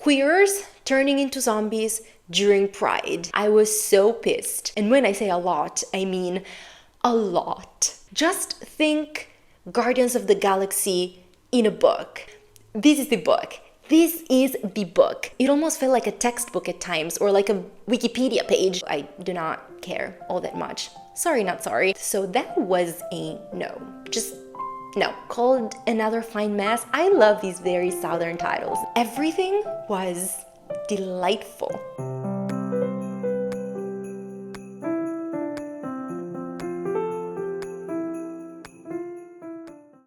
Queers turning into zombies during Pride. I was so pissed. And when I say a lot, I mean a lot. Just think Guardians of the Galaxy in a book. This is the book. This is the book. It almost felt like a textbook at times, or like a Wikipedia page. I do not care all that much. Sorry, not sorry. So that was a no. Just no. Called Another Fine Mess. I love these very southern titles. Everything was delightful.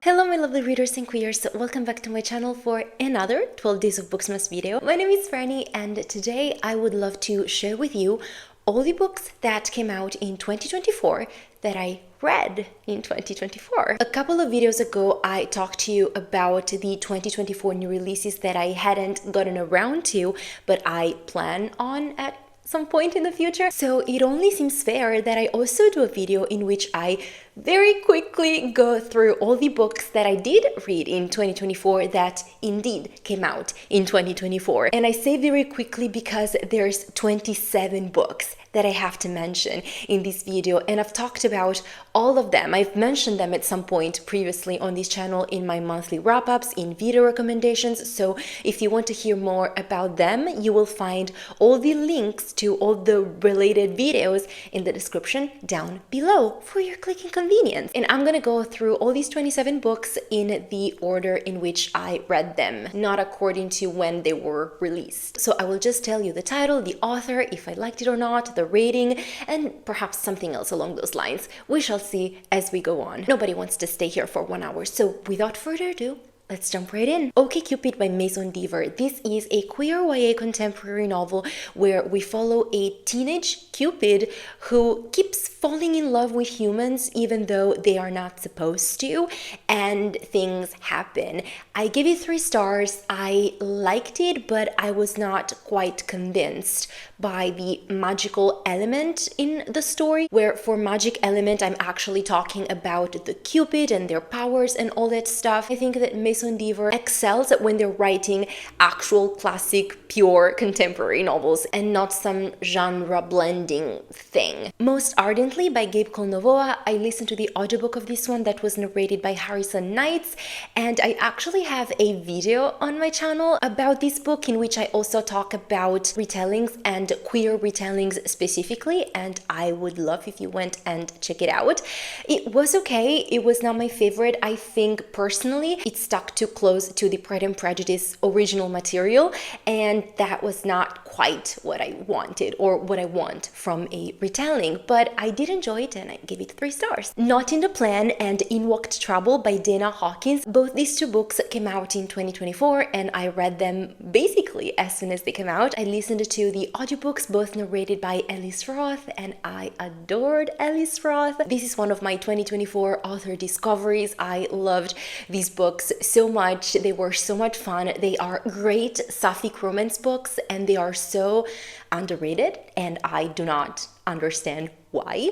Hello my lovely readers and queers, welcome back to my channel for another 12 Days of Booksmas video. My name is Franny and today I would love to share with you all the books that came out in 2024 that I read in 2024. A couple of videos ago I talked to you about the 2024 new releases that I hadn't gotten around to, but I plan on at some point in the future. So it only seems fair that I also do a video in which I very quickly go through all the books that I did read in 2024 that indeed came out in 2024. And I say very quickly because there's 27 books that I have to mention in this video, and I've talked about all of them. I've mentioned them at some point previously on this channel in my monthly wrap-ups, in video recommendations, so if you want to hear more about them, you will find all the links to all the related videos in the description down below for your clicking convenience. And I'm gonna go through all these 27 books in the order in which I read them, not according to when they were released. So I will just tell you the title, the author, if I liked it or not, the rating, and perhaps something else along those lines. We shall see as we go on. Nobody wants to stay here for 1 hour, so without further ado, let's jump right in. OkCupid by Maison Deaver. This is a queer YA contemporary novel where we follow a teenage Cupid who keeps falling in love with humans even though they are not supposed to, and things happen. I give it 3 stars. I liked it, but I was not quite convinced by the magical element in the story, where for magic element I'm actually talking about the Cupid and their powers and all that stuff. I think that Maison Deaver excels when they're writing actual classic pure contemporary novels and not some genre blending thing. Most Ardently by Gabe Colnovoa. I listened to the audiobook of this one that was narrated by Harrison Knights, and I actually have a video on my channel about this book in which I also talk about retellings and queer retellings specifically, and I would love if you went and check it out. It was okay. It was not my favorite. I think personally it stuck too close to the Pride and Prejudice original material, and that was not quite what I wanted or what I want from a retelling, but I did enjoy it and I gave it 3 stars. Not in the Plan and In Walked Trouble by Dana Hawkins. Both these 2 books came out in 2024 and I read them basically as soon as they came out. I listened to the audiobooks, both narrated by Ellis Roth, and I adored Ellis Roth. This is one of my 2024 author discoveries. I loved these books so much. They were so much fun. They are great sapphic romance books and they are so underrated, and I do not understand why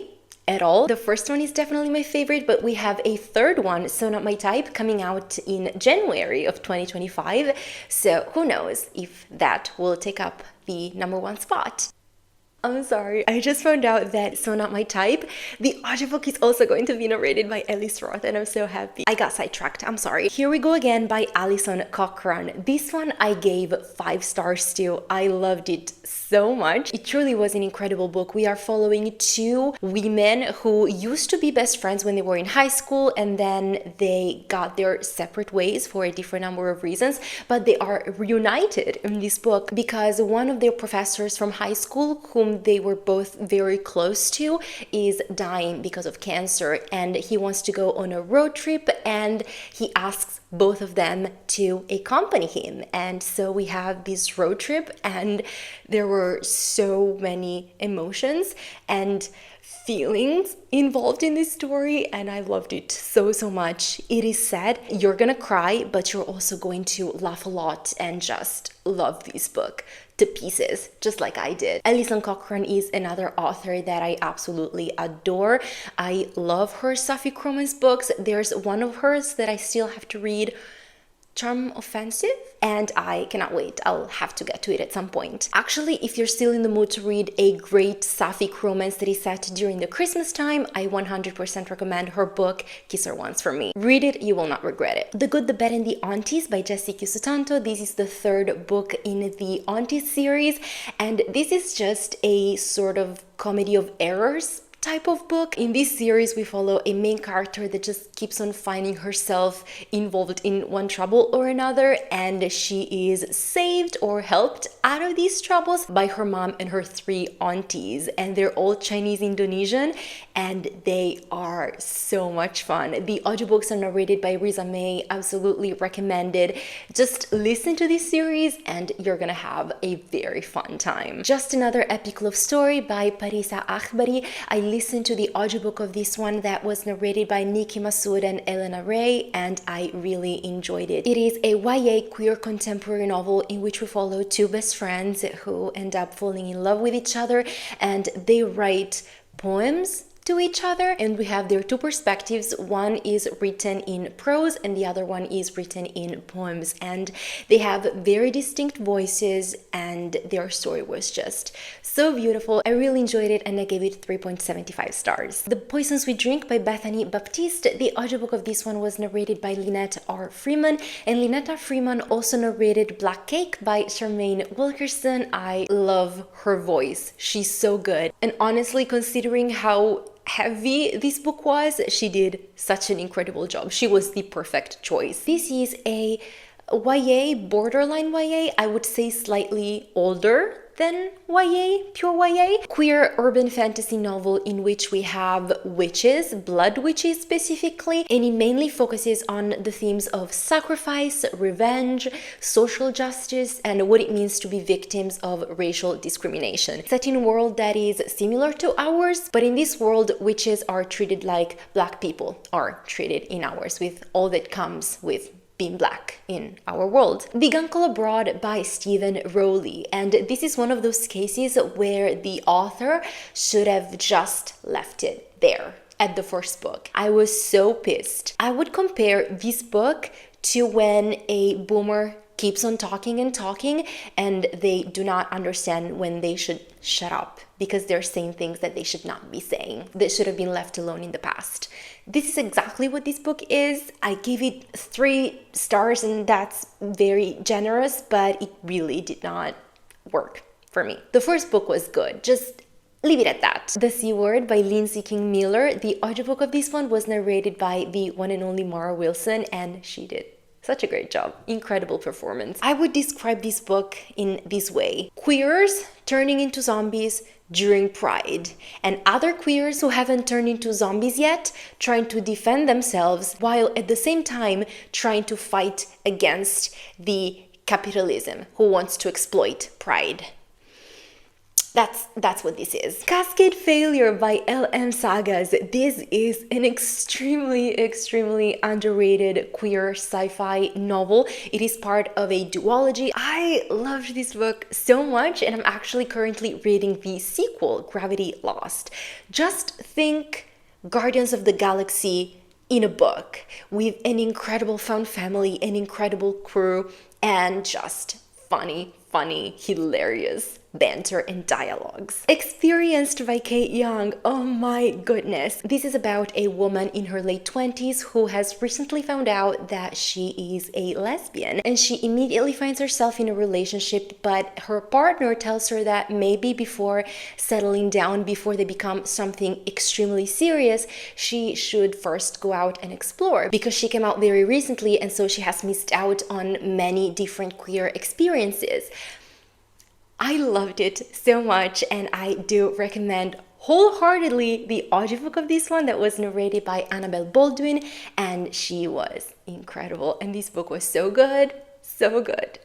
at all. The first one is definitely my favorite, but we have a third one, So Not My Type, coming out in January of 2025. So who knows if that will take up the #1 spot. I'm sorry, I just found out that So Not My Type, the audiobook is also going to be narrated by Ellis Roth, and I'm so happy. I got sidetracked, I'm sorry. Here We Go Again by Alison Cochrane. This one I gave 5 stars to. I loved it so much. It truly was an incredible book. We are following 2 women who used to be best friends when they were in high school, and then they got their separate ways for a different number of reasons, but they are reunited in this book because one of their professors from high school, whom they were both very close to, is dying because of cancer, and he wants to go on a road trip and he asks both of them to accompany him. And so we have this road trip, and there were so many emotions and feelings involved in this story, and I loved it so much. It is sad, you're gonna cry, but you're also going to laugh a lot and just love this book to pieces, just like I did. Alison Cochrane is another author that I absolutely adore. I love her sapphic romance books. There's one of hers that I still have to read charm offensive, and I cannot wait. I'll have to get to it at some point. Actually, if you're still in the mood to read a great sapphic romance that is set during the Christmas time, I 100% recommend her book Kiss Her Once for Me. Read it, you will not regret it. The Good, the Bad and the Aunties by Jessie Cusutanto. This is the third book in the Aunties series, and this is just a sort of comedy of errors type of book. In this series, we follow a main character that just keeps on finding herself involved in one trouble or another, and she is saved or helped out of these troubles by her mom and her 3 aunties, and they're all Chinese Indonesian, and they are so much fun. The audiobooks are narrated by Riza May. Absolutely recommended. Just listen to this series and you're gonna have a very fun time. Just Another Epic Love Story by Parisa Akhbari. I listened to the audiobook of this one that was narrated by Nikki Masood and Elena Ray, and I really enjoyed it. It is a YA queer contemporary novel in which we follow 2 best friends who end up falling in love with each other, and they write poems to each other, and we have their 2 perspectives. One is written in prose and the other one is written in poems, and they have very distinct voices, and their story was just so beautiful. I really enjoyed it and I gave it 3.75 stars. The Poisons We Drink by Bethany Baptiste. The audiobook of this one was narrated by Lynette R. Freeman, and Lynette R. Freeman also narrated Black Cake by Charmaine Wilkerson. I love her voice. She's so good, and honestly, considering how heavy this book was, she did such an incredible job. She was the perfect choice. This is a YA, borderline YA, I would say slightly older than YA, pure YA, queer urban fantasy novel in which we have witches, blood witches specifically, and it mainly focuses on the themes of sacrifice, revenge, social justice, and what it means to be victims of racial discrimination. Set in a world that is similar to ours, but in this world, witches are treated like Black people are treated in ours, with all that comes with being Black in our world. Big Uncle Abroad by Stephen Rowley, and this is one of those cases where the author should have just left it there at the first book. I was so pissed. I would compare this book to when a boomer keeps on talking and talking and they do not understand when they should shut up because they're saying things that they should not be saying, that should have been left alone in the past. This is exactly what this book is. I gave it 3 stars, and that's very generous, but it really did not work for me. The first book was good, just leave it at that. The C Word by Lindsay King Miller. The audiobook of this one was narrated by the one and only Mara Wilson, and she did such a great job. Incredible performance. I would describe this book in this way: queers turning into zombies during Pride, and other queers who haven't turned into zombies yet trying to defend themselves while at the same time trying to fight against the capitalism who wants to exploit Pride. That's what this is. Cascade Failure by L.M. Sagas. This is an extremely underrated queer sci-fi novel. It is part of a duology. I loved this book so much, and I'm actually currently reading the sequel, Gravity Lost. Just think Guardians of the Galaxy in a book with an incredible found family, an incredible crew, and just funny, hilarious banter and dialogues. Experienced by Kate Young. Oh my goodness. This is about a woman in her late 20s who has recently found out that she is a lesbian, and she immediately finds herself in a relationship, but her partner tells her that maybe before settling down, before they become something extremely serious, she should first go out and explore, because she came out very recently and so she has missed out on many different queer experiences. I loved it so much, and I do recommend wholeheartedly the audiobook of this one that was narrated by Annabelle Baldwin, and she was incredible, and this book was so good,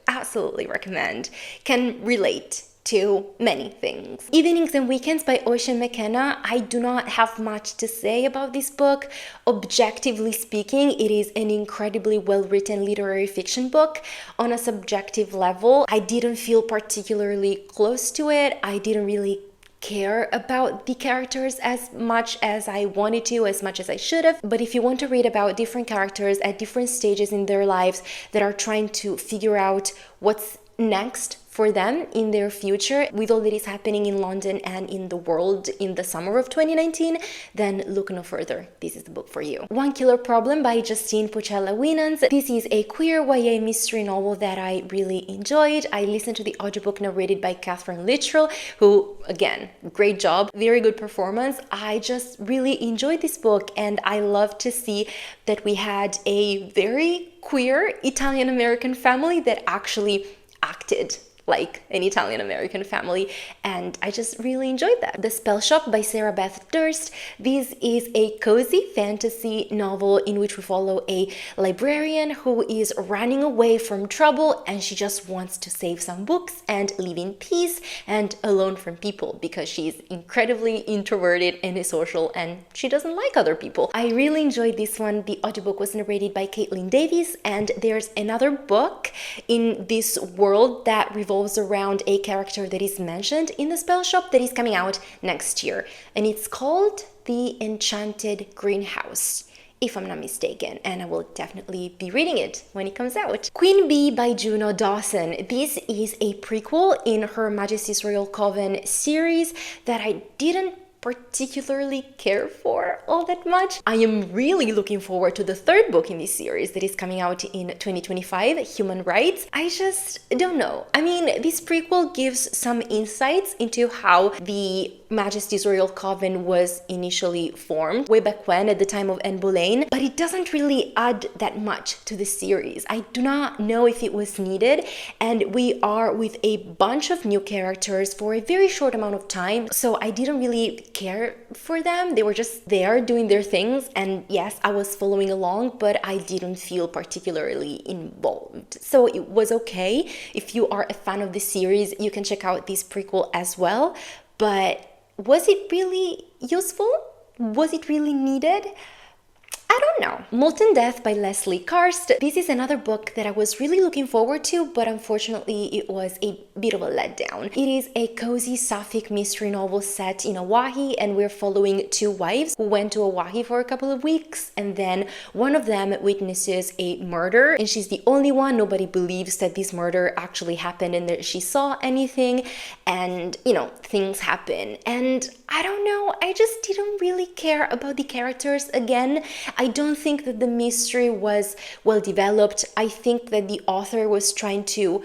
absolutely recommend. Can relate to many things. Evenings and Weekends by Ocean McKenna. I do not have much to say about this book. Objectively speaking, it is an incredibly well-written literary fiction book. On a subjective level, I didn't feel particularly close to it. I didn't really care about the characters as much as I wanted to, as much as I should have. But if you want to read about different characters at different stages in their lives that are trying to figure out what's next for them in their future with all that is happening in London and in the world in the summer of 2019, then look no further. This is the book for you. One Killer Problem by Justine Pocella-Winans. This is a queer YA mystery novel that I really enjoyed. I listened to the audiobook narrated by Catherine Littrell, who, again, great job, very good performance. I just really enjoyed this book, and I love to see that we had a very queer Italian-American family that actually acted like an Italian-American family, and I just really enjoyed that. The Spell Shop by Sarah Beth Durst. This is a cozy fantasy novel in which we follow a librarian who is running away from trouble, and she just wants to save some books and live in peace and alone from people because she's incredibly introverted and asocial and she doesn't like other people. I really enjoyed this one. The audiobook was narrated by Caitlin Davies, and there's another book in this world that revolves around a character that is mentioned in The Spell Shop that is coming out next year, and it's called The Enchanted Greenhouse, if I'm not mistaken, and I will definitely be reading it when it comes out. Queen Bee by Juno Dawson. This is a prequel in Her Majesty's Royal Coven series that I didn't particularly care for all that much. I am really looking forward to the third book in this series that is coming out in 2025, Human Rights. I just don't know. I mean, this prequel gives some insights into how the Majesty's Royal Coven was initially formed way back when, at the time of Anne Boleyn, but it doesn't really add that much to the series. I do not know if it was needed, and we are with a bunch of new characters for a very short amount of time, so I didn't really care for them. They were just there doing their things, and yes, I was following along, but I didn't feel particularly involved. So it was okay. If you are a fan of the series, you can check out this prequel as well, but was it really useful? Was it really needed? I don't know. Molten Death by Leslie Karst. This is another book that I was really looking forward to, but unfortunately it was a bit of a letdown. It is a cozy sapphic mystery novel set in Hawaii, and we're following two wives who went to Hawaii for a couple of weeks, and then one of them witnesses a murder, and she's the only one. Nobody believes that this murder actually happened and that she saw anything, and things happen. And I don't know, I just didn't really care about the characters again. I don't think that the mystery was well developed. I think that the author was trying to,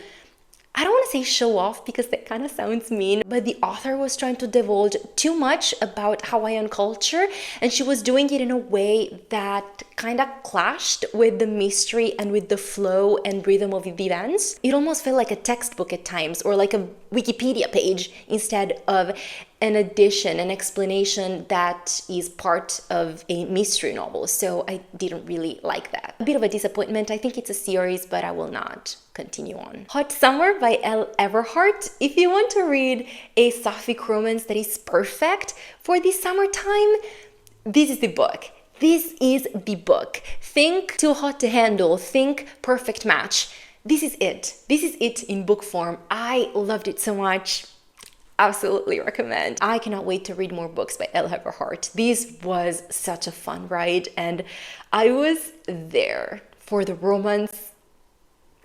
I don't want to say show off because that kind of sounds mean, but the author was trying to divulge too much about Hawaiian culture, and she was doing it in a way that kind of clashed with the mystery and with the flow and rhythm of the events. It almost felt like a textbook at times, or like a Wikipedia page, instead of an addition, an explanation that is part of a mystery novel. So I didn't really like that. A bit of a disappointment. I think it's a series, but I will not continue on. Hot Summer by Elle Everhart. If you want to read a sapphic romance that is perfect for the summertime, this is the book. This is the book. Think Too Hot to Handle, think Perfect Match. This is it. This is it in book form. I loved it so much. Absolutely recommend. I cannot wait to read more books by Elle Everhart. This was such a fun ride, and I was there for the romance.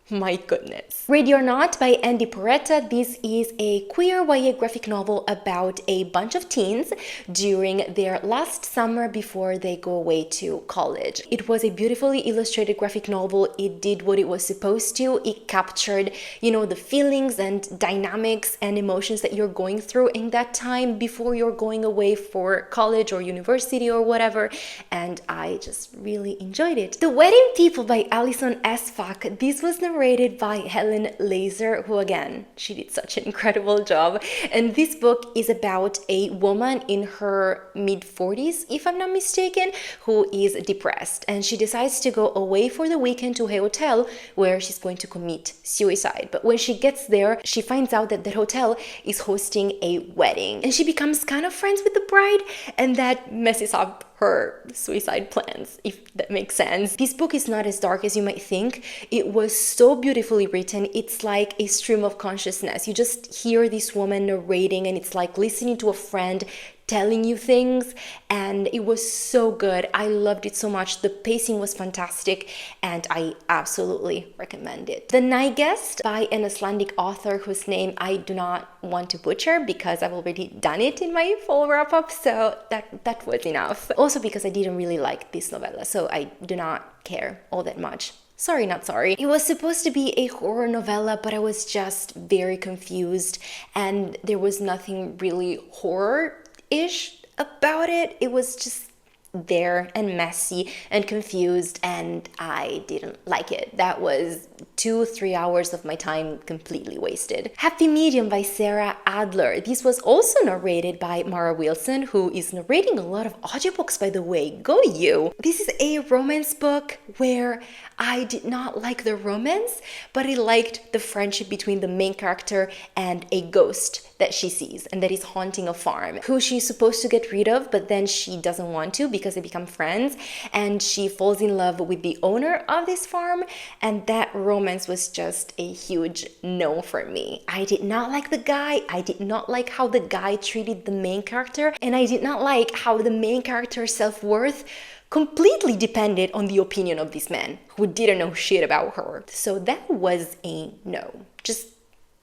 My goodness. Ready or Not by Andy Porretta. This is a queer YA graphic novel about a bunch of teens during their last summer before they go away to college. It was a beautifully illustrated graphic novel. It did what it was supposed to. It captured, the feelings and dynamics and emotions that you're going through in that time before you're going away for college or university or whatever, and I just really enjoyed it. The Wedding People by Alison Esfak. This was narrated by Helen Laser, who again, she did such an incredible job. And this book is about a woman in her mid-40s, if I'm not mistaken, who is depressed, and she decides to go away for the weekend to a hotel where she's going to commit suicide. But when she gets there, she finds out that the hotel is hosting a wedding, and she becomes kind of friends with the bride, and that messes up her suicide plans, if that makes sense. This book is not as dark as you might think. It was so beautifully written. It's like a stream of consciousness. You just hear this woman narrating, and it's like listening to a friend telling you things, and it was so good. I loved it so much. The pacing was fantastic, and I absolutely recommend it. The Night Guest by an Icelandic author whose name I do not want to butcher because I've already done it in my full wrap-up, so that was enough. Also because I didn't really like this novella, so I do not care all that much. Sorry, not sorry. It was supposed to be a horror novella, but I was just very confused, and there was nothing really horror-ish about it. It was just there and messy and confused, and I didn't like it. That was 2-3 hours of my time completely wasted. Happy Medium by Sarah Adler. This was also narrated by Mara Wilson, who is narrating a lot of audiobooks, by the way. Go you! This is a romance book where I did not like the romance, but I liked the friendship between the main character and a ghost that she sees and that is haunting a farm, who she's supposed to get rid of, but then she doesn't want to because they become friends, and she falls in love with the owner of this farm, and that romance was just a huge no for me. I did not like the guy. I did not like how the guy treated the main character, and I did not like how the main character's self-worth completely depended on the opinion of this man who didn't know shit about her. So that was a no. Just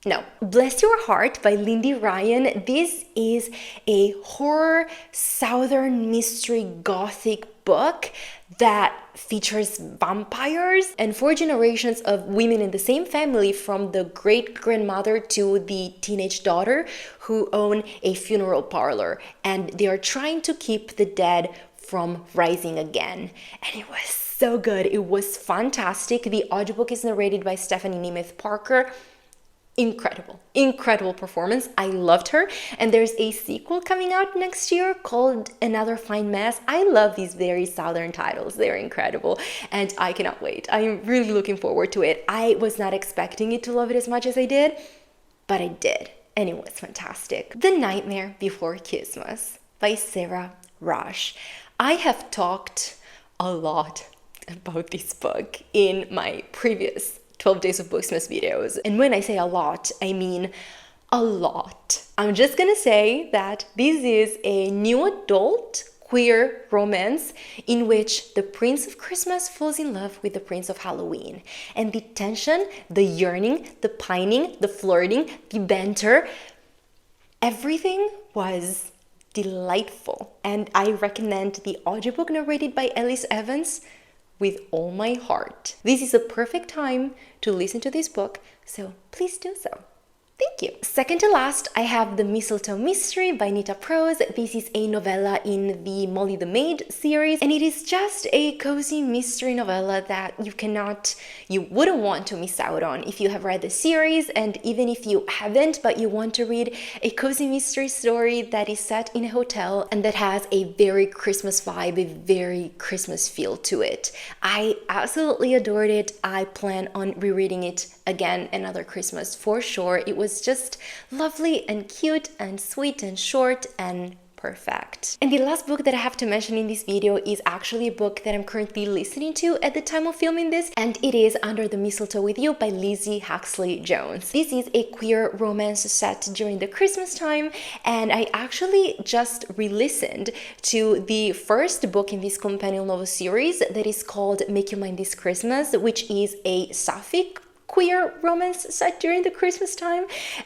no. Bless Your Heart by Lindy Ryan. This is a horror, southern mystery, gothic book that features vampires and 4 generations of women in the same family, from the great-grandmother to the teenage daughter, who own a funeral parlor, and they are trying to keep the dead from rising again. And it was so good. It was fantastic. The audiobook is narrated by Stephanie Nemeth Parker. Incredible performance. I loved her. And there's a sequel coming out next year called Another Fine Mess. I love these very southern titles. They're incredible, and I cannot wait. I'm really looking forward to it. I was not expecting it to love it as much as I did, but I did, and it was fantastic. The Nightmare Before Christmas by Sarah Rush. I have talked a lot about this book in my previous 12 Days of Booksmas videos. And when I say a lot, I mean a lot. I'm just gonna say that this is a new adult queer romance in which the Prince of Christmas falls in love with the Prince of Halloween. And the tension, the yearning, the pining, the flirting, the banter, everything was delightful. And I recommend the audiobook narrated by Ellis Evans with all my heart. This is a perfect time to listen to this book, so please do so. Thank you. Second to last, I have The Mistletoe Mystery by Nita Prose. This is a novella in the Molly the Maid series, and it is just a cozy mystery novella that you wouldn't want to miss out on if you have read the series, and even if you haven't, but you want to read a cozy mystery story that is set in a hotel and that has a very Christmas vibe, a very Christmas feel to it. I absolutely adored it. I plan on rereading it again another Christmas for sure. It was just lovely and cute and sweet and short and perfect. And the last book that I have to mention in this video is actually a book that I'm currently listening to at the time of filming this, and it is Under the Mistletoe with You by Lizzie Huxley Jones. This is a queer romance set during the Christmas time, and I actually just re-listened to the first book in this companion novel series that is called Make Your Mind This Christmas, which is a sapphic queer romance set during the Christmas time,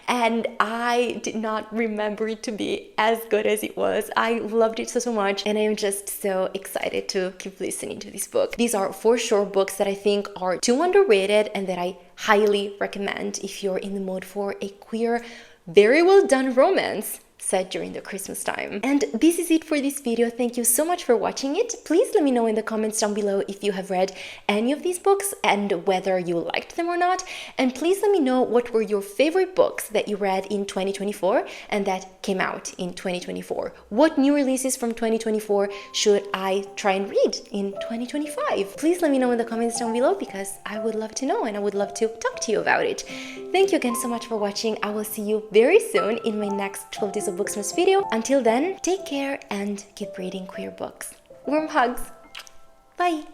and I did not remember it to be as good as it was. I loved it so much, and I am just so excited to keep listening to this book. These are for sure books that I think are too underrated and that I highly recommend if you're in the mood for a queer, very well done romance set during the Christmas time. And this is it for this video. Thank you so much for watching it. Please let me know in the comments down below if you have read any of these books and whether you liked them or not. And please let me know what were your favorite books that you read in 2024 and that came out in 2024. What new releases from 2024 should I try and read in 2025? Please let me know in the comments down below because I would love to know and I would love to talk to you about it. Thank you again so much for watching. I will see you very soon in my next 12 Days of Booksmas video. Until then, take care and keep reading queer books. Warm hugs. Bye.